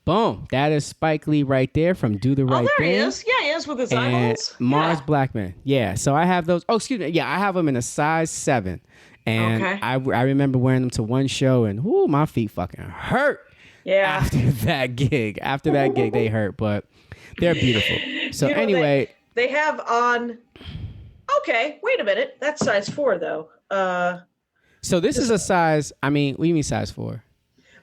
Boom. That is Spike Lee right there from Do the Right Oh, there Thing. he is. Yeah, he is with his And eyeballs. Mars Yeah. Blackman. Yeah. So I have those. Oh, excuse me. Yeah, I have them in a size 7. And Okay. I remember wearing them to one show and my feet fucking hurt Yeah. after that gig. After that gig, they hurt, but they're beautiful. So You know, anyway. they have on. Okay, wait a minute. That's size 4 though. So this is a size, what do you mean size 4?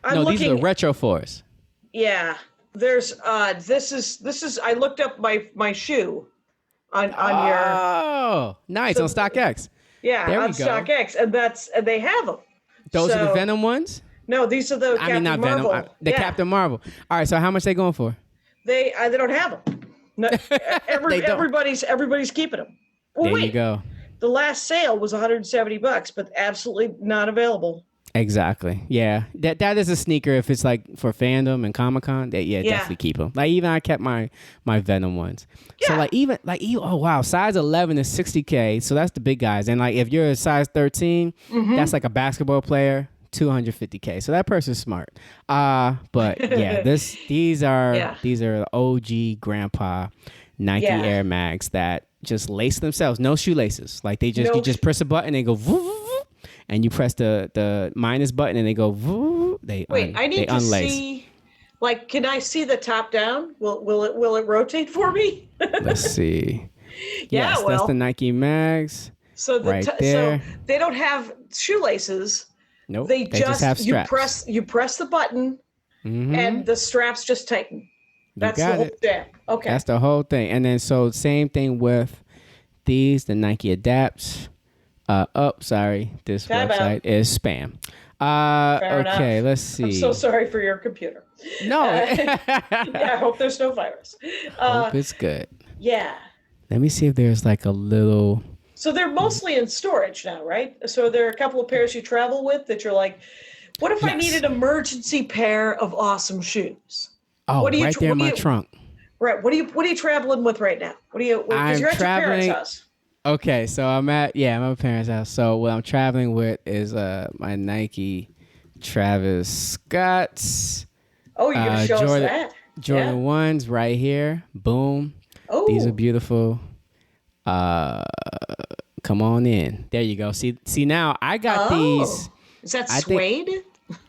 I'm These are looking. the retro 4s. Yeah, there's. This is. I looked up my shoe on your. Oh, nice. So- on StockX. Yeah, there on we go. StockX, and they have them. Those are the So- Venom ones? No, these are the Captain not Marvel. Venom. The Yeah. Captain Marvel. All right, so how much they going for? They don't have them. No, They don't. everybody's keeping them. Well, There wait, you go. the last sale was $170, but absolutely not available. Exactly. Yeah. That is a sneaker if it's like for fandom and Comic-Con. Definitely keep them. Like even I kept my Venom ones. So Yeah. like even oh wow, size 11 is 60K. So that's the big guys. And like if you're a size 13, that's like a basketball player, 250K. So that person's smart. But yeah, these are OG grandpa Nike Yeah. Air Max that just lace themselves, no shoelaces. Like you Nope. just press a button and they go and you press the minus button and they go they I need to unlace. see. Like, can I see the top down? Will it rotate for me? Let's see. Yeah, Yes, that's the Nike Max. So Right there. so they don't have shoelaces. Nope. They just have straps. you press the button Mhm. and the straps just tighten. That's the got whole it. thing. Okay. That's the whole thing. And then so same thing with these, the Nike Adapts. Sorry, this Time out. website is spam. Fair Okay, enough. let's see. I'm so sorry for your computer. No, Yeah, I hope there's no virus. hope it's good. Yeah. Let me see if there's like a little. So they're mostly in storage now, right? So there are a couple of pairs you travel with that you're like, what if I Yes. need an emergency pair of awesome shoes? Oh, What do you- right there in what do my you- trunk. Right. What are you traveling with right now? Because I'm you're at your parents' traveling- house. Okay, so I'm at my parents' house. So what I'm traveling with is my Nike Travis Scott's Oh, you're gonna show us Jordan- that. Jordan ones right here. Boom. Oh, These are beautiful. Come on in. There you go. See now I got these. Is that I think- suede?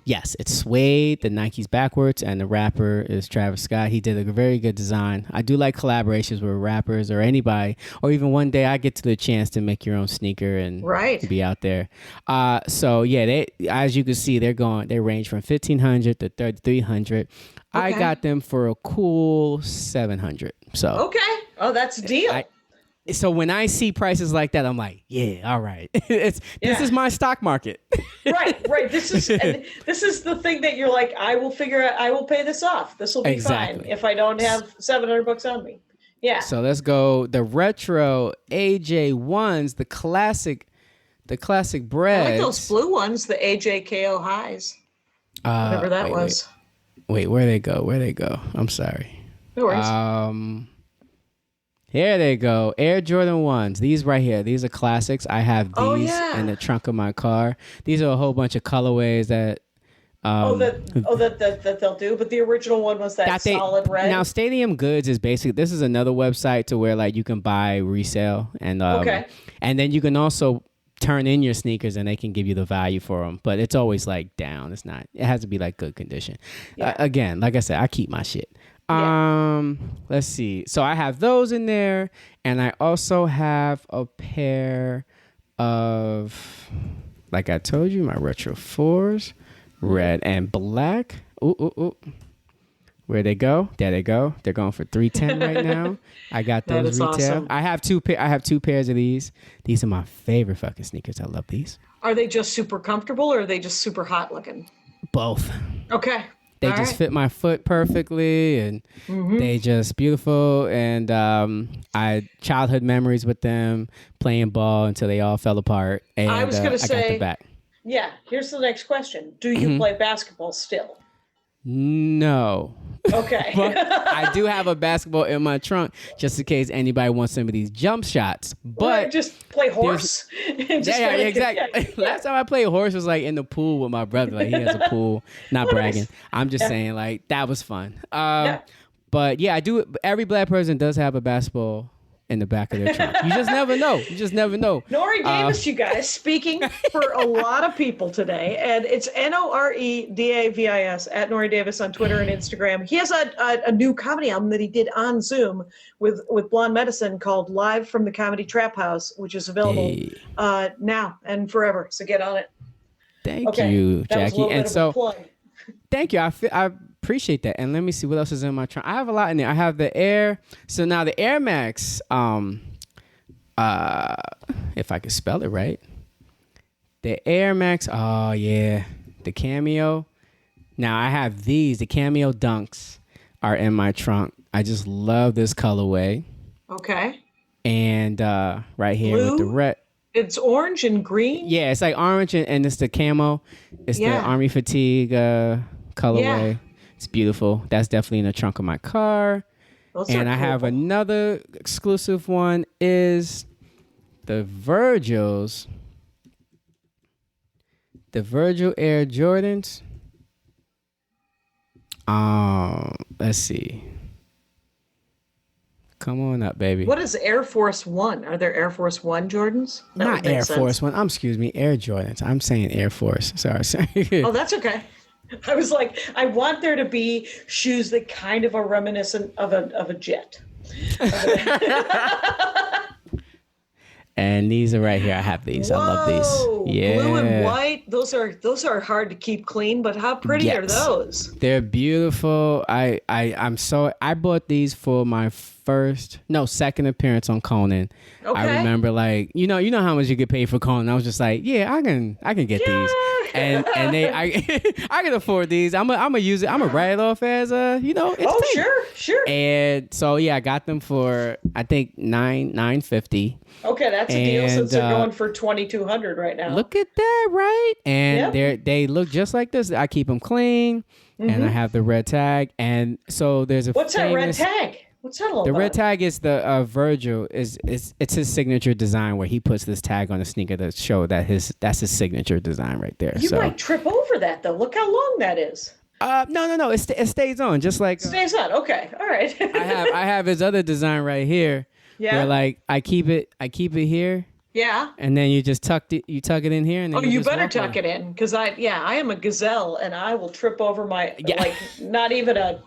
Yes, it's suede. The Nike's backwards, and the rapper is Travis Scott. He did a very good design. I do like collaborations with rappers or anybody, or even one day I get to the chance to make your own sneaker and Right. be out there. So yeah, they as you can see, they range from 1,500 to 3,300. I Okay. got them for a cool 700. So Okay. Oh, that's a deal. so when I see prices like that, I'm like, yeah, all right. This is my stock market. Right. This is the thing that you're like, I will pay this off. This will be Exactly. fine if I don't have $700 on me. Yeah. So let's go the retro AJ1s, the classic the classic I breads. like those blue ones, the AJKO highs. Whatever that was. Wait, where they go? Where they go? I'm sorry. No worries. Here they go. Air Jordan 1s. These right here. These are classics. I have these in the trunk of my car. These are a whole bunch of colorways that that they'll do. But the original one was that solid red. Now, Stadium Goods is basically, this is another website to where like you can buy resale. And and then you can also turn in your sneakers and they can give you the value for them. But it's always like down. It's not. It has to be like good condition. Yeah. Again, like I said, I keep my shit. Let's see. So I have those in there, and I also have a pair of, like I told you, my Retro 4s, red and black. Ooh. Where they go? There they go. They're going for $310 right now. I got those retail. Awesome. I have two pairs of these. These are my favorite fucking sneakers. I love these. Are they just super comfortable or are they just super hot looking? Both. Okay. They just fit my foot perfectly, and they just beautiful. And I childhood memories with them playing ball until they all fell apart. And I was going to say, I got them back. Yeah. Here's the next question: do you play basketball still? No. Okay. But I do have a basketball in my trunk just in case anybody wants some of these jump shots. But or just play horse. Yeah, exactly. Last time I played horse was like in the pool with my brother. Like he has a pool. Not bragging. I'm just saying like that was fun. But yeah, I do. Every black person does have a basketball in the back of their trunk. You just never know. You just never know. Nore Davis, you guys, speaking for a lot of people today, and it's NoreDavis at Nore Davis on Twitter and Instagram. He has a new comedy album that he did on Zoom with Blonde Medicine called Live from the Comedy Trap House, which is available now and forever. So get on it. Thank you, Jackie. And so, thank you. I appreciate that. And let me see what else is in my trunk. I have a lot in there. I have the Air. So now the Air Max, if I could spell it right. The Air Max, oh yeah. The Cameo. Now I have these. The Cameo Dunks are in my trunk. I just love this colorway. Okay. And right here Blue? with the red. It's orange and green? Yeah, it's like orange and it's the camo. It's the Army Fatigue colorway. Yeah. It's beautiful. That's definitely in the trunk of my car. And I have another exclusive one is the Virgil Air Jordans. Let's see. Come on up, baby. What is Air Force One? Are there Air Force One Jordans? Not Air Force One. Excuse me, Air Jordans. I'm saying Air Force. Sorry. Oh, that's okay. I was like, I want there to be shoes that kind of are reminiscent of a jet. And these are right here. I have these. Whoa, I love these. Yeah. Blue and white. Those are hard to keep clean, but how pretty are those? They're beautiful. I bought these for my second appearance on Conan. Okay. I remember like you know how much you get paid for Conan. I was just like, yeah, I can get these. And I can afford these. I'm gonna use it. I'm gonna write it off as sure. And so yeah, I got them for I think $950. Okay, that's a deal since they're going for $2,200 right now. Look at that, right? And they look just like this. I keep them clean, and I have the red tag. And so there's a what's that red tag? What's that all about? The red tag is the Virgil it's his signature design where he puts this tag on the sneaker to show that that's his signature design right there. You might trip over that though. Look how long that is. No. It stays on just like stays on. Okay, all right. I have his other design right here. Yeah. Where like I keep it here. Yeah. And then you just tuck it in here, and then you better tuck it in because I am a gazelle and I will trip over my like not even an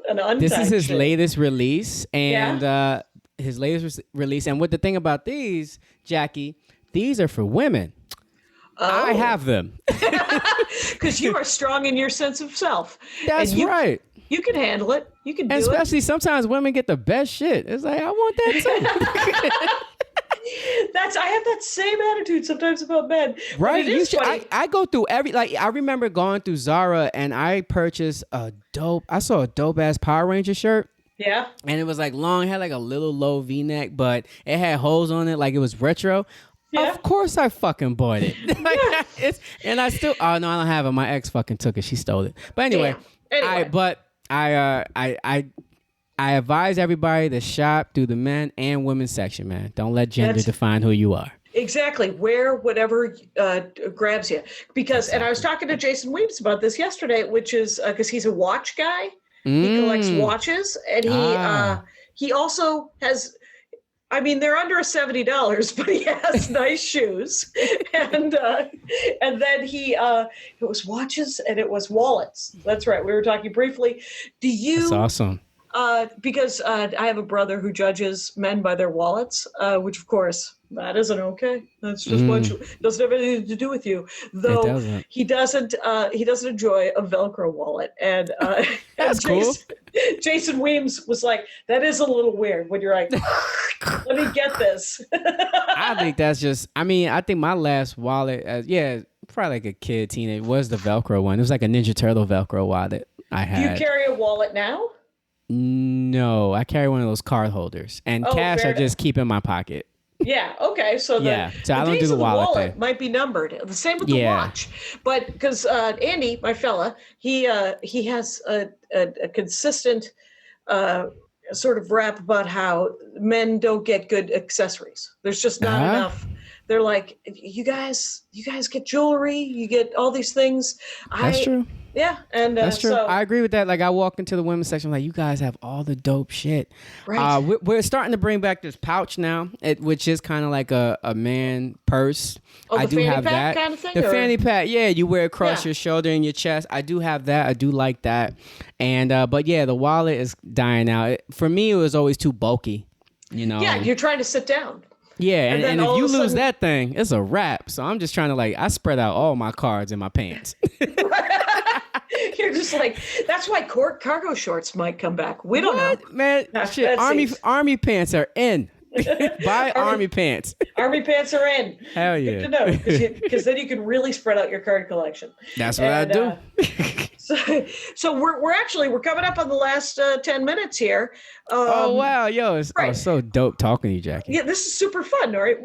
untied. This is his latest release, and his latest release. And what the thing about these, Jackie, these are for women. Oh. I have them because you are strong in your sense of self. That's right. You can handle it. You can do especially sometimes women get the best shit. It's like I want that too. I have that same attitude sometimes about men. Right. I go through I remember going through Zara and I purchased I saw a dope ass Power Ranger shirt. Yeah. And it was like long, had like a little low V-neck, but it had holes on it like it was retro. Yeah. Of course I fucking bought it. And I still, oh no, I don't have it. My ex fucking took it. She stole it. But anyway, Damn. I advise everybody to shop through the men and women's section, man. Don't let gender define who you are. Exactly. Wear whatever grabs you. Because, and I was talking to Jason Weems about this yesterday, which is because he's a watch guy. He collects watches, and he also has. I mean, they're under $70, but he has nice shoes, and then it was watches and it was wallets. That's right. We were talking briefly. That's awesome. Because I have a brother who judges men by their wallets, which of course that isn't okay. That's just what doesn't have anything to do with you. Though he doesn't enjoy a Velcro wallet, and that's cool. Jason Weems was like, that is a little weird when you're like, let me get this. I think that's just. I mean, I think my last wallet, probably like a kid, teenager, was the Velcro one. It was like a Ninja Turtle Velcro wallet I had. Do you carry a wallet now? No, I carry one of those card holders, and cash I just keep in my pocket. Yeah. Okay. So so I don't do the wallet thing. Might be numbered. The same with the watch, but because Andy, my fella, he has a consistent sort of rap about how men don't get good accessories. There's just not enough. They're like, you guys get jewelry, you get all these things. That's true. Yeah, and that's true. I agree with that. Like, I walk into the women's section, I'm like, you guys have all the dope shit. Right. We're starting to bring back this pouch now, which is kind of like a man purse. I do have that kind of thing. The fanny pack, yeah, you wear it across your shoulder and your chest. I do have that. I do like that. And but yeah, the wallet is dying out. For me, it was always too bulky. You know. Yeah, you're trying to sit down. Yeah, and if you lose that thing, it's a wrap. So I'm just trying to I spread out all my cards in my pants. You're just like, that's why cargo shorts might come back. We don't know. Man, shit, army pants are in. Buy army pants. Army pants are in. Hell yeah. Good to know, because then you can really spread out your card collection. That's what I do. So we're coming up on the last 10 minutes here. Oh wow, yo, it's so dope talking to you, Jackie. Yeah, this is super fun. Nore,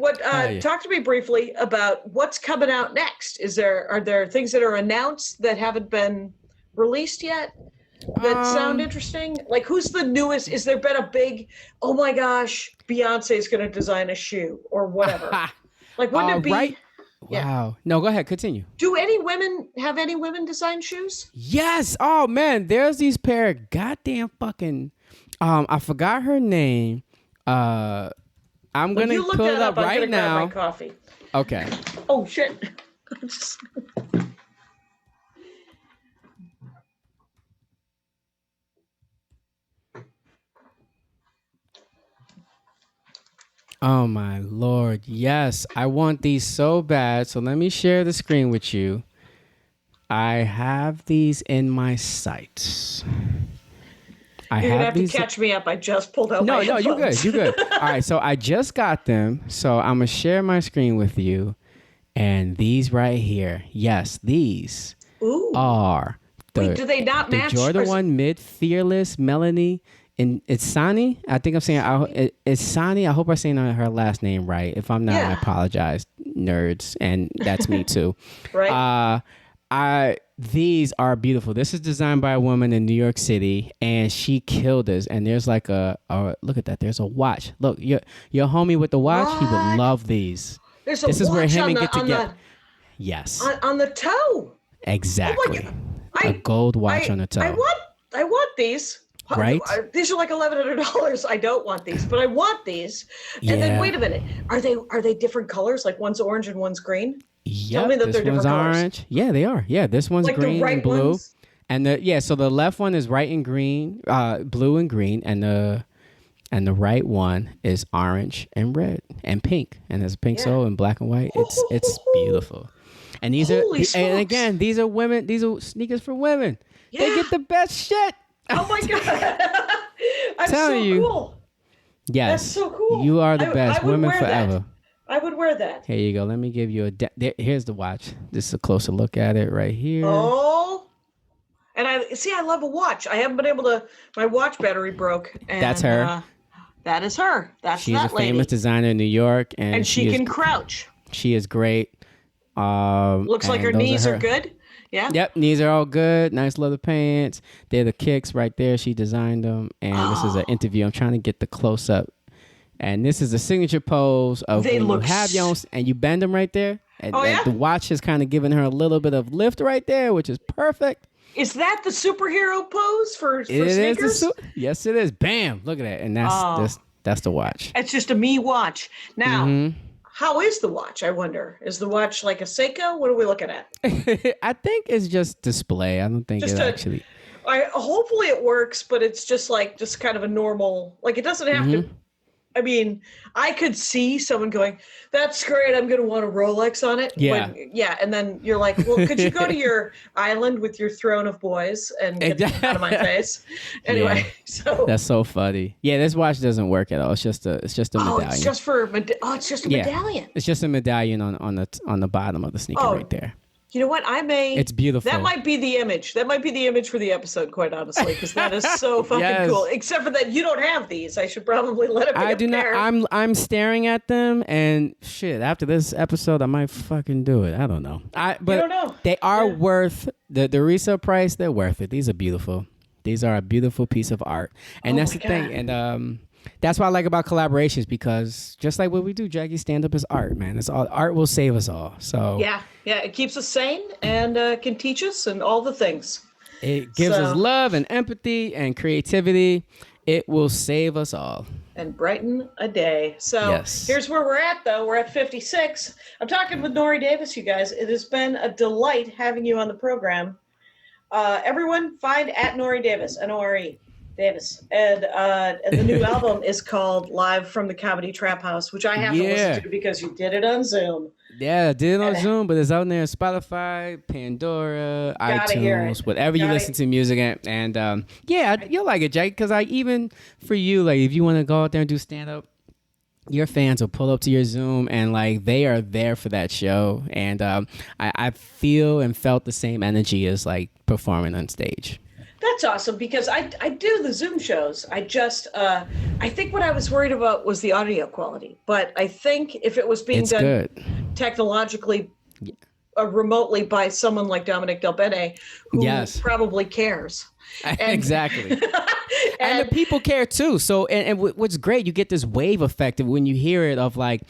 talk to me briefly about what's coming out next. Are there things that are announced that haven't been released yet that sound interesting? Like, who's the newest? Is there been a big, oh my gosh, Beyonce's going to design a shoe or whatever? Like, wouldn't it be? Right? Yeah. Wow. No, go ahead. Continue. Do have any women design shoes? Yes. Oh man, there's these pair of goddamn fucking. I forgot her name. I'm gonna pull it up right now. Grab my coffee. Okay. Oh shit. Oh my Lord. Yes. I want these so bad. So let me share the screen with you. I have these in my sights. You're going to have to catch me up. I just pulled out my headphones. No, you're good. All right. So I just got them. So I'm going to share my screen with you. And these right here. Yes, these are Wait, do they not match? The Jordan 1 Mid Fearless Melanie. And it's Sani. I think I'm saying it's Sani. I hope I'm saying her last name right. If I'm not, I apologize, nerds, and that's me too. Right. These are beautiful. This is designed by a woman in New York City, and she killed us. And there's like a look at that. There's a watch. Look, your homie with the watch. What? He would love these. This is where him and get together. Yes. On the toe. Exactly. A gold watch on the toe. I want these. Right? These are like $1,100. I don't want these, but I want these. And then wait a minute. Are they different colors? Like one's orange and one's green? Yeah. Tell me that they're different colors. Orange. Yeah, they are. Yeah, this one's like green and blue. Ones? And so the left one is right and green, blue and green, and the right one is orange and red and pink. And there's a pink sole and black and white. It's beautiful. And these and again, these are women, these are sneakers for women. Yeah. They get the best shit. Oh my God. I'm so cool. Yes. That's so cool. You are the best. Women forever. That. I would wear that. Here you go. Let me give you here's the watch. This is a closer look at it right here. Oh. And I love a watch. I haven't been able to, my watch battery broke. And, that's her. That is her. She's a famous designer in New York. And she can crouch. She is great. Looks like her knees are good. Yeah. Yep, knees are all good. Nice leather pants. They're the kicks right there. She designed them. And this is an interview. I'm trying to get the close up. And this is a signature pose of when you have your own, and you bend them right there. And, and the watch is kind of giving her a little bit of lift right there, which is perfect. Is that the superhero pose for sneakers? Yes, it is. Bam! Look at that. And that's the watch. It's just a me watch. Now, how is the watch, I wonder? Is the watch like a Seiko? What are we looking at? I think it's just display. I don't think it actually... hopefully it works, but it's just kind of a normal... Like, it doesn't have to... I mean, I could see someone going, that's great, I'm going to want a Rolex on it. Yeah. And then you're like, well, could you go to your island with your throne of boys and get them out of my face? Anyway, so... That's so funny. Yeah, this watch doesn't work at all. It's just a medallion. It's just a medallion. It's just a medallion on the bottom of the sneaker right there. You know what? It's beautiful. That might be the image. That might be the image for the episode, quite honestly, because that is so fucking cool. Except for that you don't have these. I should probably let it be I do not. I'm staring at them, and shit. After this episode, I might fucking do it. I don't know. But you don't know. They are worth the resale price. They're worth it. These are beautiful. These are a beautiful piece of art, and that's the thing. And that's what I like about collaborations, because just like what we do, Jackie, stand up is art, man. It's all art will save us all. So yeah, it keeps us sane and can teach us and all the things. It gives us love and empathy and creativity. It will save us all and brighten a day. So here's where we're at, though. We're at 56. I'm talking with Nore Davis, you guys. It has been a delight having you on the program. Everyone, find at Nore Davis, Nore Davis, and the new album is called Live from the Comedy Trap House, which I have to listen to because you did it on Zoom. Yeah, I did it on Zoom, but it's out there on Spotify, Pandora, iTunes, whatever you listen to music at. And you'll like it, Jake, because even for you, like if you want to go out there and do stand up, your fans will pull up to your Zoom and like they are there for that show. And I feel and felt the same energy as like performing on stage. That's awesome, because I do the Zoom shows. I think what I was worried about was the audio quality. But I think if it was being done technologically remotely by someone like Dominic Del Bene, who probably cares. Exactly. And the people care too. So, and what's great, you get this wave effect of when you hear it of like,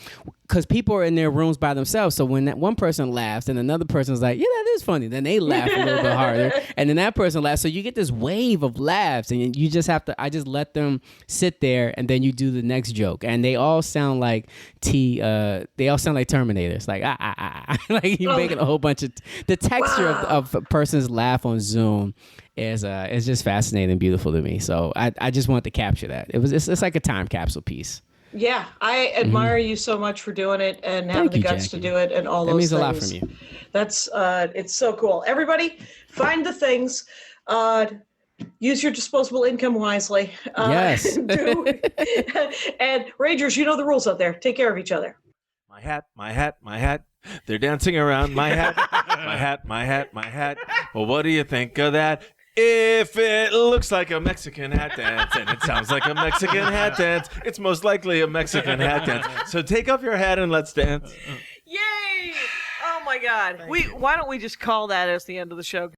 because people are in their rooms by themselves. So when that one person laughs and another person's like, yeah, that is funny. Then they laugh a little bit harder. And then that person laughs. So you get this wave of laughs, and you just have to, I just let them sit there, and then you do the next joke. And they all sound like they all sound like Terminators. Like, like you're making a whole bunch of, the texture of a person's laugh on Zoom is just fascinating and beautiful to me. So I just wanted to capture that. It's like a time capsule piece. Yeah, I admire you so much for doing it and having the guts to do it and all those things. That means a lot from you. That's it's so cool. Everybody, find the things. Use your disposable income wisely. Yes. And Rangers, you know the rules out there. Take care of each other. My hat, my hat, my hat. They're dancing around my hat, my hat, my hat, my hat. Well, what do you think of that? If it looks like a Mexican hat dance and it sounds like a Mexican hat dance, it's most likely a Mexican hat dance. So take off your hat and let's dance. Yay! Oh my God. Why don't we just call that as the end of the show?